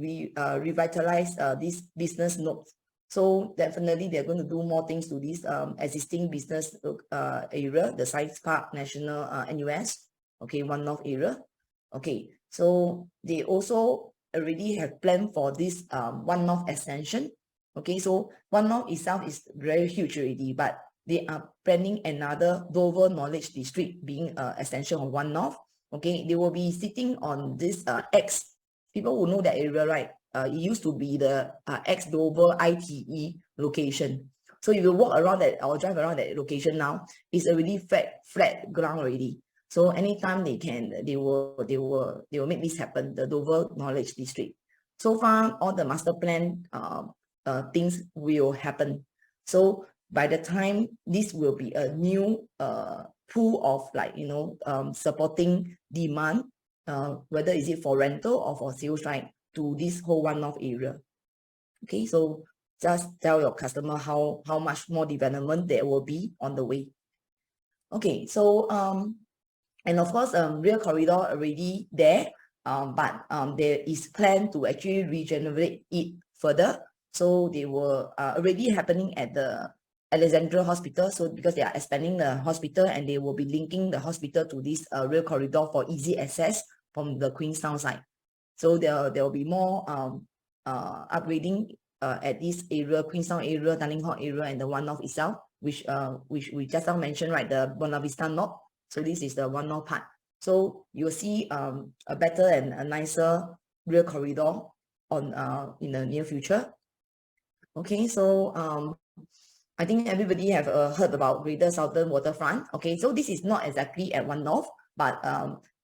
revitalize this business nodes. So definitely they're going to do more things to this existing business area, the Science Park National NUS, okay, One North area. Okay, so they also already have planned for this One North extension. Okay, so One North itself is very huge already, but they are planning another 𝓆𝓸𝓀𝓀 Knowledge District being extension of One North. Okay, they will be sitting on this X. People will know that area, right? It used to be the 𝐁𝐥𝐸 ITE location. So if you walk around that or drive around that location now, it's already flat ground already. So anytime they will make this happen, the 𝓆𝓸𝓀 Knowledge District. So far, all the master plan things will happen. So by the time this will be a new pool of, like, you know, supporting demand, whether is it for rental or for sales, right, to this whole One North area. Okay, so just tell your customer how much more development there will be on the way. Okay, so and of course rear corridor already there, but there is plan to actually regenerate it further. So they were already happening at the Alexandra Hospital. So because they are expanding the hospital, and they will be linking the hospital to this rear corridor for easy access from the Queenstown side. So there will be more upgrading at this area, Queenstown area, 𝓷𝓸𝓀 area, and the One North itself, which we just now mentioned, right, the Buona Vista North. So this is the One North part. So you'll see a better and a nicer rear corridor on in the near future. Okay, so I think everybody have heard about Greater Southern Waterfront. Okay, so this is not exactly at One North, but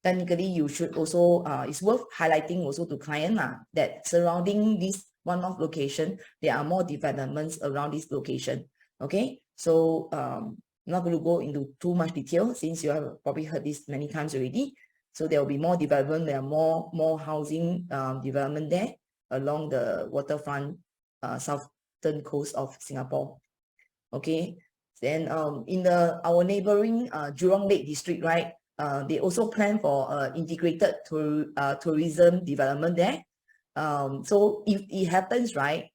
technically you should also, it's worth highlighting also to client that surrounding this One North location, there are more developments around this location. Okay, so I'm not going to go into too much detail since you have probably heard this many times already. So there will be more development, there are more housing development there along the waterfront southern coast of Singapore. Okay, then in our neighboring Jurong Lake district, right, they also plan for integrated tourism development there. So if it happens, right,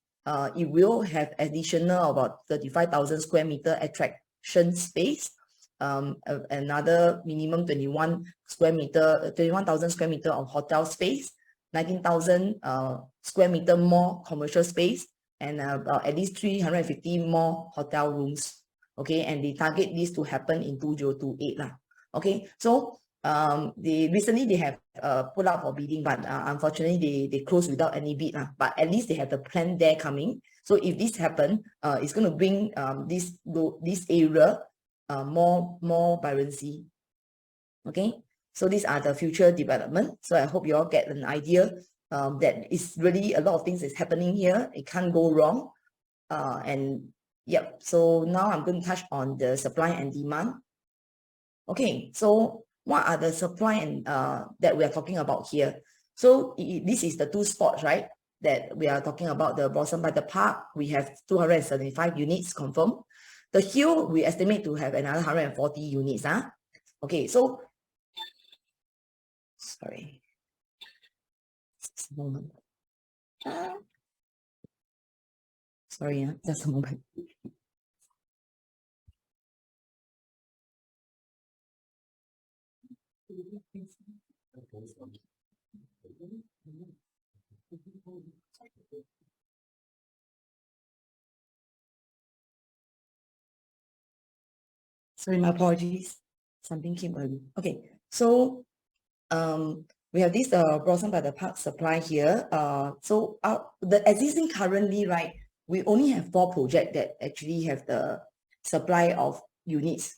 it will have additional about 35,000 square meter attraction space, another minimum 21,000 square meter of hotel space, 19,000 square meter more commercial space, and at least 350 more hotel rooms. Okay, and they target this to happen in 2028 lah. Okay, so recently they have put out for bidding, but unfortunately they closed without any bid lah. But at least they have the plan there coming. So if this happen, it's going to bring this area more vibrancy. Okay, so these are the future development. So I hope you all get an idea that is really a lot of things is happening here. It can't go wrong. And yep, so now I'm going to touch on the supply and demand. Okay, so what are the supply and that we are talking about here? So this is the two spots, right, that we are talking about. The Blossom by the Park, we have 275 units confirmed. The Hill, we estimate to have another 140 units. Okay, so sorry, just a moment. Sorry, just a moment. Sorry, my apologies. Something came early. Okay, so we have this Blossom by the Park supply here. So the existing currently, right, we only have 4 projects that actually have the supply of units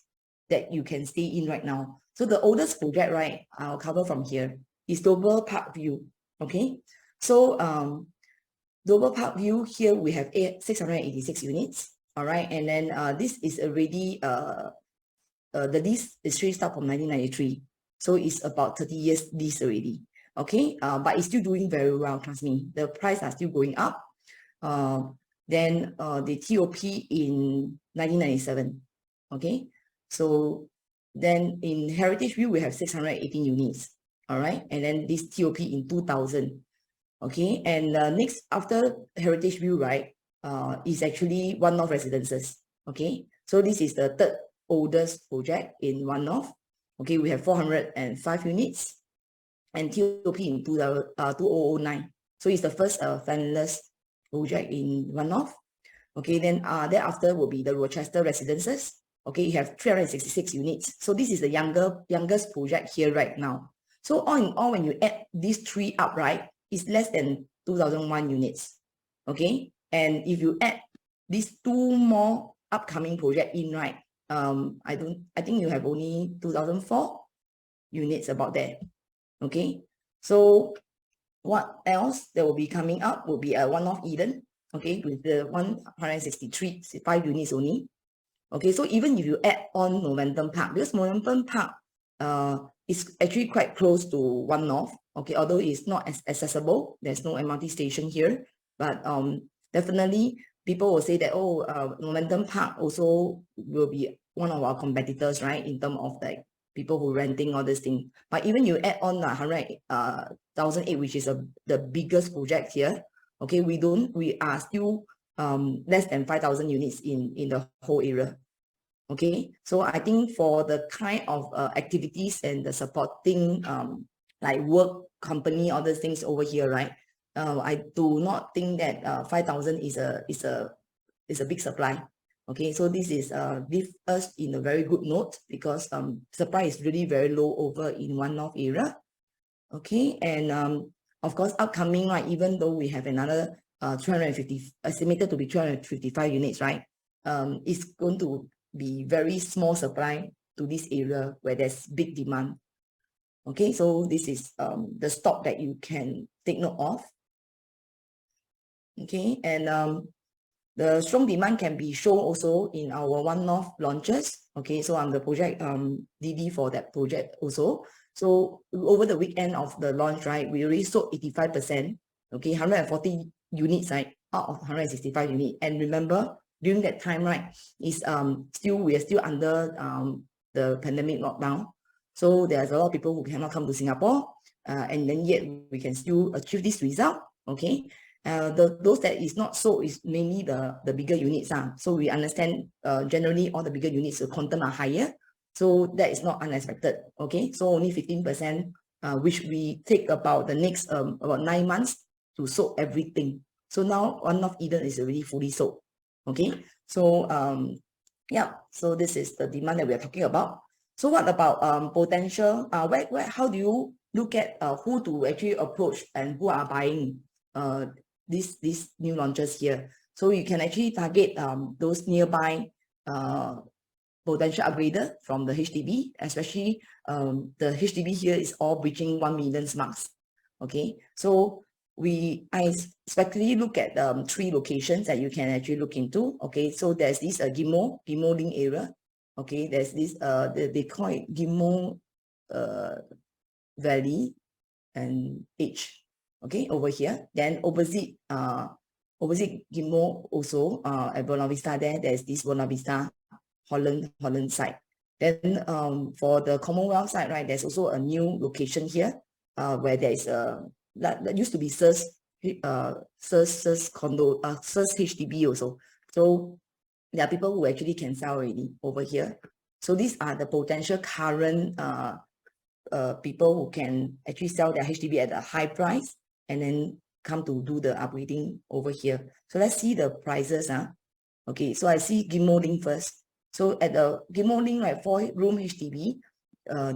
that you can stay in right now. So the oldest project, right, I'll cover from here, is Dover Park View. Okay, so Dover Park View here we have 686 units. All right, and then this is already the lease history start from 1993, so it's about 30 years lease already. Okay, but it's still doing very well, trust me. The price are still going up. Then the TOP in 1997. Okay, so then in Heritage View we have 618 units. All right, and then this TOP in 2000. Okay, and next after Heritage View, right, is actually One North Residences. Okay, so this is the third oldest project in One North. Okay, we have 405 units and TOP in 2009. So it's the first finalist project in One North. Okay, then thereafter will be the Rochester Residences. Okay, you have 366 units. So this is the youngest project here right now. So all in all, when you add these 3 up, right, it's less than 2001 units. Okay, and if you add these 2 more upcoming project in, right, I think you have only 2004 units about there. Okay, so what else that will be coming up will be a One North Eden. Okay, with the 163.5 units only. Okay, so even if you add on Momentum Park, because Momentum Park is actually quite close to One North. Okay, although it's not as accessible, there's no MRT station here, but definitely people will say that, oh, Momentum Park also will be one of our competitors, right, in terms of like people who renting all this thing. But even you add on 100,008, which is the biggest project here. Okay, we are still less than 5,000 units in the whole area. Okay, so I think for the kind of activities and the supporting like work company, all those things over here, right? I do not think that 5,000 is a big supply. Okay, so this is leave us in a very good note because supply is really very low over in One North area. Okay, and of course upcoming, right, even though we have another 350 estimated to be 355 units, right, it's going to be very small supply to this area where there's big demand. Okay, so this is the stock that you can take note of. Okay, and the strong demand can be shown also in our One North launches. Okay, so I'm the project DD for that project also. So over the weekend of the launch, right, we already sold 85%. Okay, 140 units, right, out of 165 units. And remember, during that time, right, is we are still under the pandemic lockdown. So there's a lot of people who cannot come to Singapore, and then yet we can still achieve this result. Okay, those that is not so is mainly the bigger units. So we understand generally all the bigger units, the quantum are higher. So that is not unexpected. Okay, so only 15% which we take about the next about 9 months to sold everything. So now One North Eden is already fully sold. Okay, so yeah, so this is the demand that we are talking about. So what about potential? How do you look at who to actually approach and who are buying these new launches here? So you can actually target those nearby potential upgrader from the HDB, especially the HDB here is all breaching 1 million marks. Okay, so I specifically look at 3 locations that you can actually look into. Okay, so there's this 𝐁𝐥𝐸 𝓪 area. Okay, there's this they call it 𝐁𝐥𝐸 Valley and H. Okay, over here. Then opposite 𝐁𝐥𝐸 also at Buona Vista there's this Buona Vista Holland side. Then for the Commonwealth side, right, there's also a new location here where there is that used to be 𝓴 condo, 𝓴 HDB also. So there are people who actually can sell already over here. So these are the potential current people who can actually sell their HDB at a high price and then come to do the upgrading over here. So let's see the prices. Okay, so I see 𝐁𝐸 Link first. So at the 𝐁𝐸 Link, right, 4-room HDB,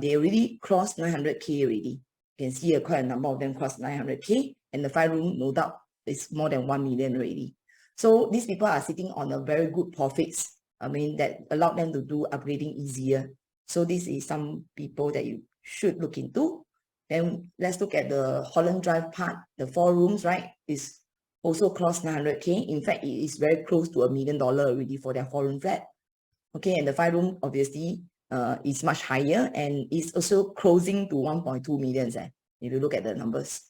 they already crossed 900K already. You can see quite a number of them cross 900K, and the 5-room, no doubt, is more than 1 million already. So these people are sitting on a very good profits. I mean, that allowed them to do upgrading easier. So this is some people that you should look into. Then let's look at the Holland Drive part. The 4 rooms, right, is also crossed 900K. In fact, it is very close to $1 million already for their 4-room flat. Okay, and the 5-room obviously is much higher and is also closing to 1.2 million. If you look at the numbers.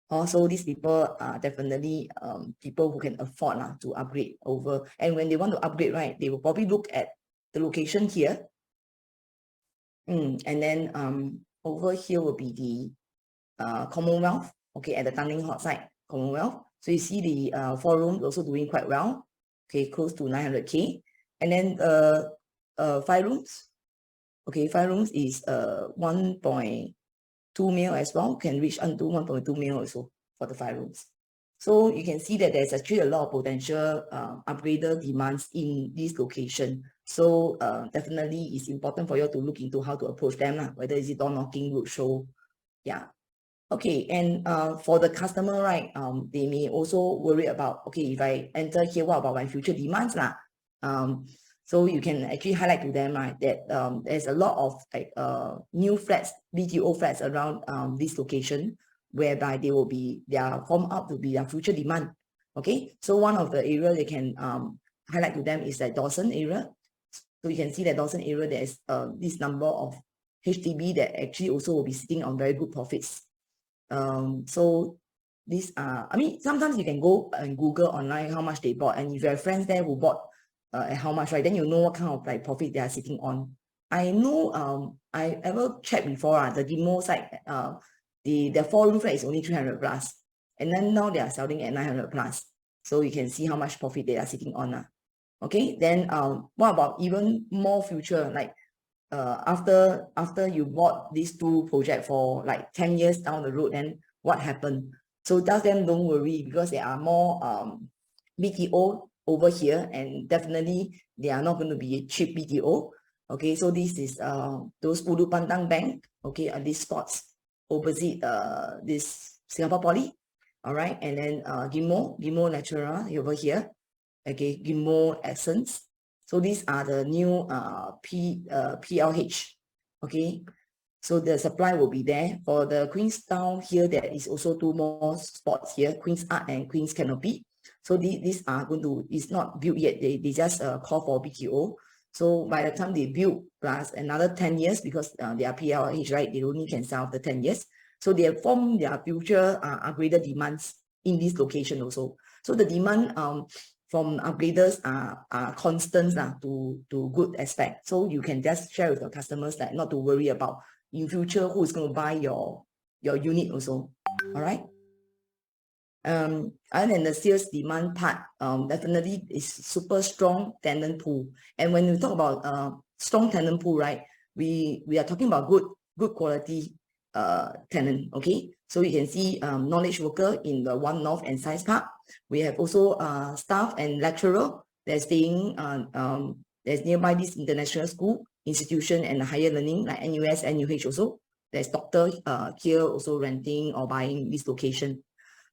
Also, these people are definitely people who can afford to upgrade over. And when they want to upgrade, right, they will probably look at the location here. And then over here will be the Commonwealth. Okay, at the Tanglin Hot side, Commonwealth. So you see the 4 rooms also doing quite well. Okay, close to 900K. And then 5 rooms. Okay, 5 rooms is 1.2 mil as well, can reach unto 1.2 mil also for the 5 rooms. So you can see that there's actually a lot of potential upgrader demands in this location. So definitely it's important for you to look into how to approach them, whether is it door knocking, roadshow. Yeah. Okay, and for the customer, right, they may also worry about, okay, if I enter here, what about my future demands? So you can actually highlight to them, right, that there's a lot of like new flats, BTO flats around this location, whereby they are formed up to be their future demand. Okay, so one of the areas they can highlight to them is that Dawson area. So you can see that Dawson area, there is this number of HDB that actually also will be sitting on very good profits. So these are, I mean, sometimes you can go and Google online how much they bought, and if you have friends there who bought at how much, right, then you know what kind of like profit they are sitting on. I know I ever checked before the 𝐁𝐥𝐸 side, the 4-room flat is only 300 plus, and then now they are selling at 900 plus. So you can see how much profit they are sitting on. Okay, then what about even more future, like after you bought these 2 projects for like 10 years down the road, then what happened? So tell them don't worry, because there are more BTO over here, and definitely they are not going to be cheap BTO. Okay, so this is those Ulu Pandan Bank, okay, at these spots opposite this Singapore Poly. All right, and then 𝐁𝐸𝐸 𝓓𝓪𝓻𝓴 over here. Okay, 𝐁𝐸𝐸 Essence. So these are the new PLH. Okay, so the supply will be there. For the Queenstown here, there is also 2 more spots here, Queen's Art and Queen's Canopy. So these are going to, it's not built yet, they just call for BTO. So by the time they build, plus another 10 years, because they are PLH, right, they only can sell after 10 years. So they form their future upgrader demands in this location also. So the demand from upgraders are constant to good aspect. So you can just share with your customers that not to worry about in future who is going to buy your unit also. All right. Other than the sales demand part, definitely is super strong tenant pool. And when we talk about strong tenant pool, right, we are talking about good quality tenant. Okay, so you can see knowledge worker in the One North and Science Park. We have also staff and lecturer that's staying there's nearby this international school, institution and higher learning like NUS, NUH also. There's doctor here also renting or buying this location.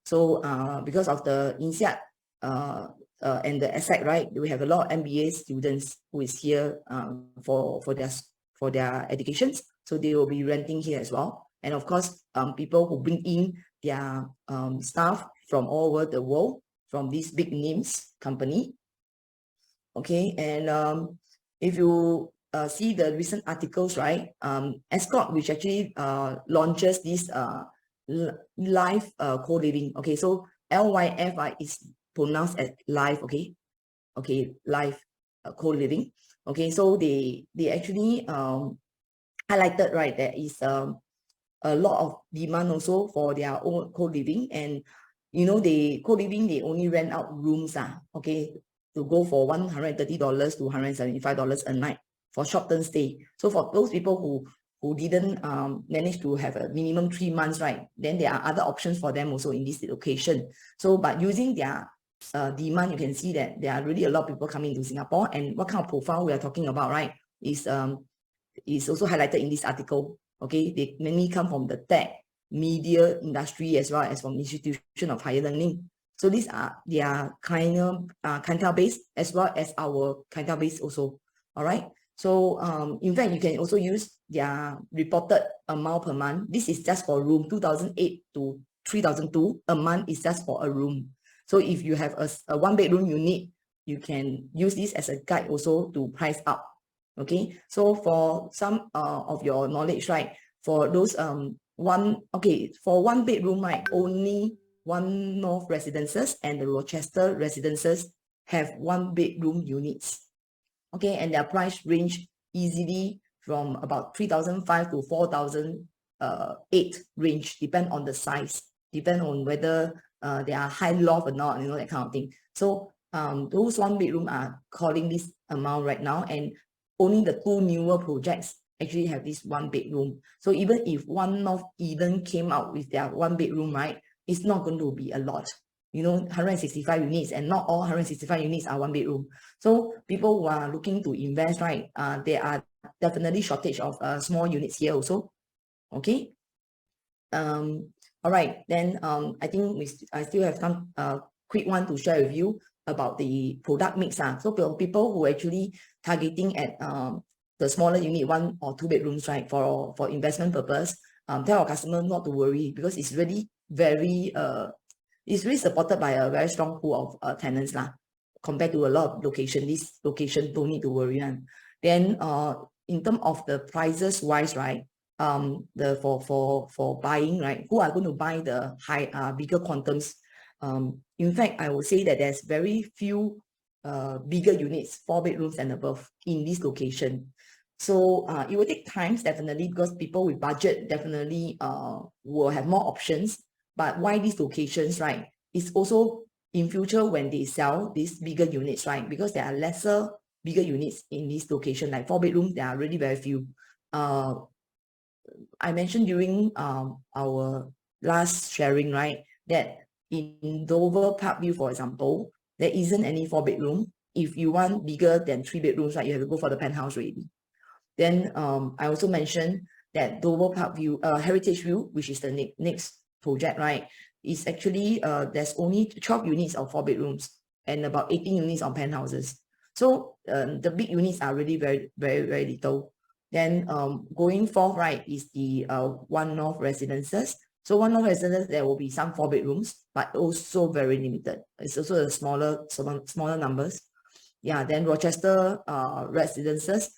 So because of the INSEAD and the asset, right, we have a lot of MBA students who is here for their educations. So they will be renting here as well. And of course, people who bring in their staff from all over the world, from these big names company. Okay, and if you see the recent articles, right, Escort, which actually launches this live co-living. Okay, so LYF is pronounced as live. Okay, live co-living. Okay, so they actually highlighted, right, there is a lot of demand also for their own co-living, and you know, they co-living, they only rent out rooms, okay, to go for $130 to $175 a night for short-term stay. So for those people who didn't manage to have a minimum 3 months, right, then there are other options for them also in this location. So but using their demand, you can see that there are really a lot of people coming to Singapore. And what kind of profile we are talking about, right, is also highlighted in this article. Okay, they mainly come from the tech, media industry, as well as from institution of higher learning. So these are their clientele base as well as our clientele base also. All right. So in fact, you can also use their reported amount per month. This is just for room, 2008 to 3002 a month is just for a room. So if you have a 1-bedroom unit, you can use this as a guide also to price up. Okay. So for some of your knowledge, right, for those for 1-bedroom, right, only One North residences and the Rochester residences have 1-bedroom units. Okay, and their price range easily from about 3,005 to 4,008 range, depend on the size, depend on whether they are high loft or not, you know, that kind of thing. So those 1-bedroom are calling this amount right now, and only the 2 newer projects actually have this 1-bedroom. So even if One North Eden came out with their 1-bedroom, right, it's not going to be a lot, you know, 165 units, and not all 165 units are 1-bedroom. So people who are looking to invest, right, there are definitely shortage of small units here also. Okay. All right, then I think I still have some quick one to share with you about the product mix. So people who actually targeting at the smaller unit, 1 or 2 bedrooms, right, for investment purpose, tell our customer not to worry, because it's really very it's really supported by a very strong pool of tenants compared to a lot of location. This location don't need to worry on. Then in terms of the prices wise, right, for buying, right, who are going to buy the bigger quantums? In fact, I would say that there's very few bigger units, 4 bedrooms and above in this location. So it will take time, definitely, because people with budget definitely will have more options. But why these locations, right? It's also in future when they sell these bigger units, right? Because there are lesser bigger units in this location, like 4 bedrooms, there are really very few. I mentioned during our last sharing, right, that in Dover Parkview, for example, there isn't any 4 bedroom. If you want bigger than 3 bedrooms, right, you have to go for the penthouse already. Then I also mentioned that Dover Parkview, Heritage View, which is the next project, right, is actually there's only 12 units of 4 bedrooms and about 18 units on penthouses. So the big units are really very, very, very little. Then going forth, right, is the One North residences. So One North residences, there will be some 4 bedrooms, but also very limited. It's also a smaller numbers. Yeah, then Rochester residences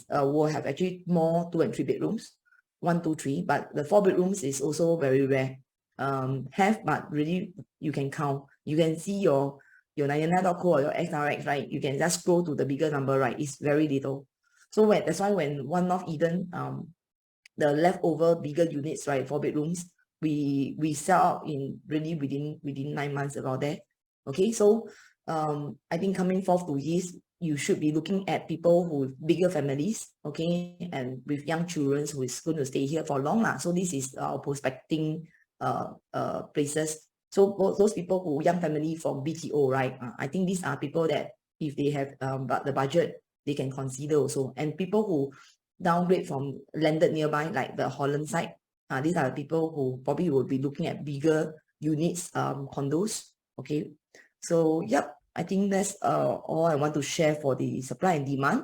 will have actually more 2 and 3 bedrooms, 1, 2, 3, but the 4 bedrooms is also very rare. But really you can count. You can see your Nayana.co or your XRX, right? You can just scroll to the bigger number, right? It's very little. So that's why when One North Eden, the leftover bigger units, right, 4 bedrooms, we sell out in really within 9 months about that. Okay, so I think coming forth to this, you should be looking at people with bigger families, okay, and with young children who is going to stay here for long. So this is our prospecting places. So those people who young family from BTO, right? I think these are people that if they have the budget, they can consider also. And people who downgrade from landed nearby, like the Holland side, these are the people who probably will be looking at bigger units, condos. Okay, so yep, I think that's all I want to share for the supply and demand.